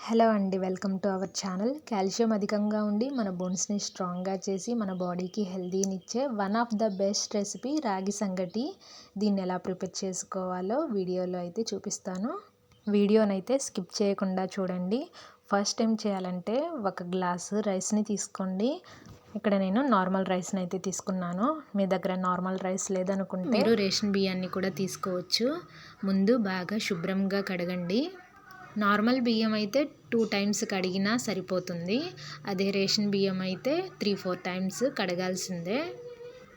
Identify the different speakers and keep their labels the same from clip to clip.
Speaker 1: Hello అండి. Welcome to our channel. Calcium అధికంగా ఉండి మన బోన్స్‌ని స్ట్రాంగ్‌గా చేసి మన బాడీకి హెల్తీనిచ్చే one of the best recipe ragi sangati. దీన్ని ఎలా ప్రిపేర్ చేసుకోవాలో వీడియోలో అయితే చూపిస్తాను. వీడియోనైతే స్కిప్ చేయకుండా చూడండి. ఫస్ట్ ఏం చేయాలంటే ఒక గ్లాసు రైస్‌ని తీసుకోండి. ఇక్కడ నేను నార్మల్ రైస్‌ని అయితే తీసుకున్నాను. మీ దగ్గర నార్మల్ రైస్ లేదనుకుంటే మీరు రేషన్ బియ్యాన్ని కూడా తీసుకోవచ్చు. ముందు బాగా శుభ్రంగా కడగండి. నార్మల్ బియ్యం అయితే 2 టైమ్స్ కడిగినా సరిపోతుంది. అదే రేషన్ బియ్యం అయితే 3-4 టైమ్స్ కడగాల్సిందే.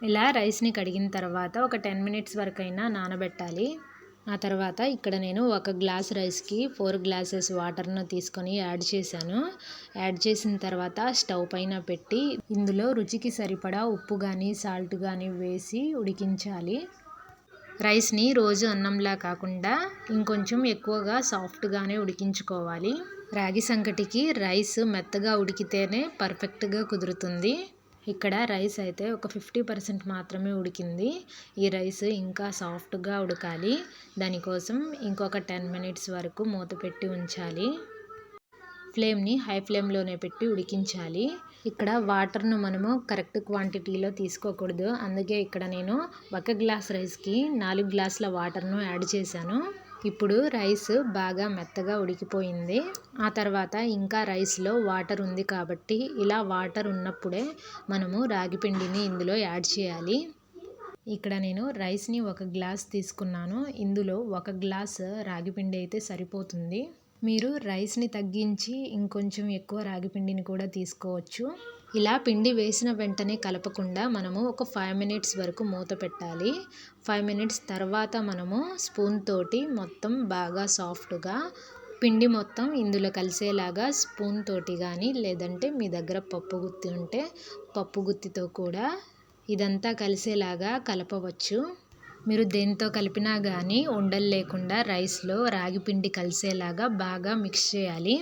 Speaker 1: ఇలా రైస్ని కడిగిన తర్వాత ఒక 10 మినిట్స్ వరకైనా నానబెట్టాలి. ఆ తర్వాత ఇక్కడ నేను ఒక గ్లాస్ రైస్కి 4 గ్లాసెస్ వాటర్ను తీసుకొని యాడ్ చేశాను. యాడ్ చేసిన తర్వాత స్టవ్ పైన పెట్టి ఇందులో రుచికి సరిపడా ఉప్పు కానీ సాల్ట్ కానీ వేసి ఉడికించాలి. రైస్ని రోజు అన్నంలా కాకుండా ఇంకొంచెం ఎక్కువగా సాఫ్ట్గానే ఉడికించుకోవాలి. రాగి సంకటికి రైస్ మెత్తగా ఉడికితేనే పర్ఫెక్ట్గా కుదురుతుంది. ఇక్కడ రైస్ అయితే ఒక 50% మాత్రమే ఉడికింది. ఈ రైస్ ఇంకా సాఫ్ట్గా ఉడకాలి. దానికోసం ఇంకొక 10 మినిట్స్ వరకు మూత పెట్టి ఉంచాలి. ఫ్లేమ్ని హై ఫ్లేమ్లోనే పెట్టి ఉడికించాలి. ఇక్కడ వాటర్ను మనము కరెక్ట్ క్వాంటిటీలో తీసుకోకూడదు. అందుకే ఇక్కడ నేను ఒక గ్లాస్ రైస్కి 4 గ్లాసుల వాటర్ను యాడ్ చేశాను. ఇప్పుడు రైస్ బాగా మెత్తగా ఉడికిపోయింది. ఆ తర్వాత ఇంకా రైస్లో వాటర్ ఉంది కాబట్టి ఇలా వాటర్ ఉన్నప్పుడే మనము రాగి పిండిని ఇందులో యాడ్ చేయాలి. ఇక్కడ నేను రైస్ని ఒక గ్లాస్ తీసుకున్నాను. ఇందులో ఒక గ్లాస్ రాగి పిండి అయితే సరిపోతుంది. మీరు రైస్ని తగ్గించి ఇంకొంచెం ఎక్కువ రాగి పిండిని కూడా తీసుకోవచ్చు. ఇలా పిండి వేసిన వెంటనే కలపకుండా మనము ఒక 5 మినిట్స్ వరకు మూత పెట్టాలి. 5 మినిట్స్ తర్వాత మనము స్పూన్ తోటి మొత్తం బాగా సాఫ్ట్గా పిండి మొత్తం ఇందులో కలిసేలాగా స్పూన్ తోటి కానీ లేదంటే మీ దగ్గర పప్పు గుత్తి ఉంటే పప్పు గుత్తితో కూడా ఇదంతా కలిసేలాగా కలపవచ్చు. మీరు దేంతో కలిపినా కానీ ఉండలు లేకుండా రైస్లో రాగి పిండి కలిసేలాగా బాగా మిక్స్ చేయాలి.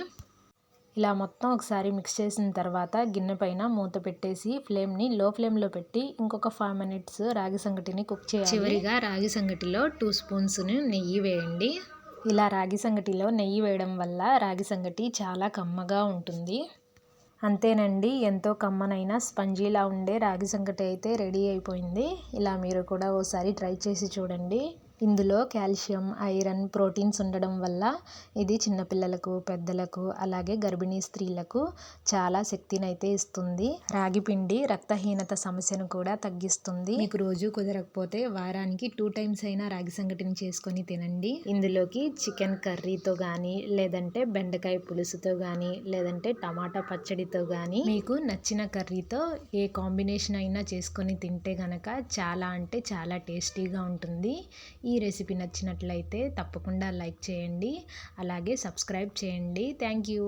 Speaker 1: ఇలా మొత్తం ఒకసారి మిక్స్ చేసిన తర్వాత గిన్నె పైన మూత పెట్టేసి ఫ్లేమ్ని లో ఫ్లేమ్లో పెట్టి ఇంకొక 5 మినిట్స్ రాగి సంగటిని కుక్ చేయాలి. చివరిగా రాగి సంగటిలో 2 స్పూన్స్ నెయ్యి వేయండి. ఇలా రాగి సంగటిలో నెయ్యి వేయడం వల్ల రాగి సంగటి చాలా కమ్మగా ఉంటుంది. అంతేనండి, ఎంతో కమ్మనైన స్పంజీలా ఉండే రాగి సంగటి అయితే రెడీ అయిపోయింది. ఇలా మీరు కూడా ఓసారి ట్రై చేసి చూడండి. ఇందులో కాల్షియం, ఐరన్, ప్రోటీన్స్ ఉండడం వల్ల ఇది చిన్నపిల్లలకు, పెద్దలకు అలాగే గర్భిణీ స్త్రీలకు చాలా శక్తినైతే ఇస్తుంది. రాగి పిండి రక్తహీనత సమస్యను కూడా తగ్గిస్తుంది. మీకు రోజు కుదరకపోతే వారానికి 2 టైమ్స్ అయినా రాగి సంగటిని చేసుకొని తినండి. ఇందులోకి చికెన్ కర్రీతో కానీ లేదంటే బెండకాయ పులుసుతో కానీ లేదంటే టమాటా పచ్చడితో కానీ మీకు నచ్చిన కర్రీతో ఏ కాంబినేషన్ అయినా చేసుకొని తింటే కనుక చాలా అంటే చాలా టేస్టీగా ఉంటుంది. ఈ రెసిపీ నచ్చినట్లయితే తప్పకుండా లైక్ చేయండి. అలాగే సబ్స్క్రైబ్ చేయండి. Thank you.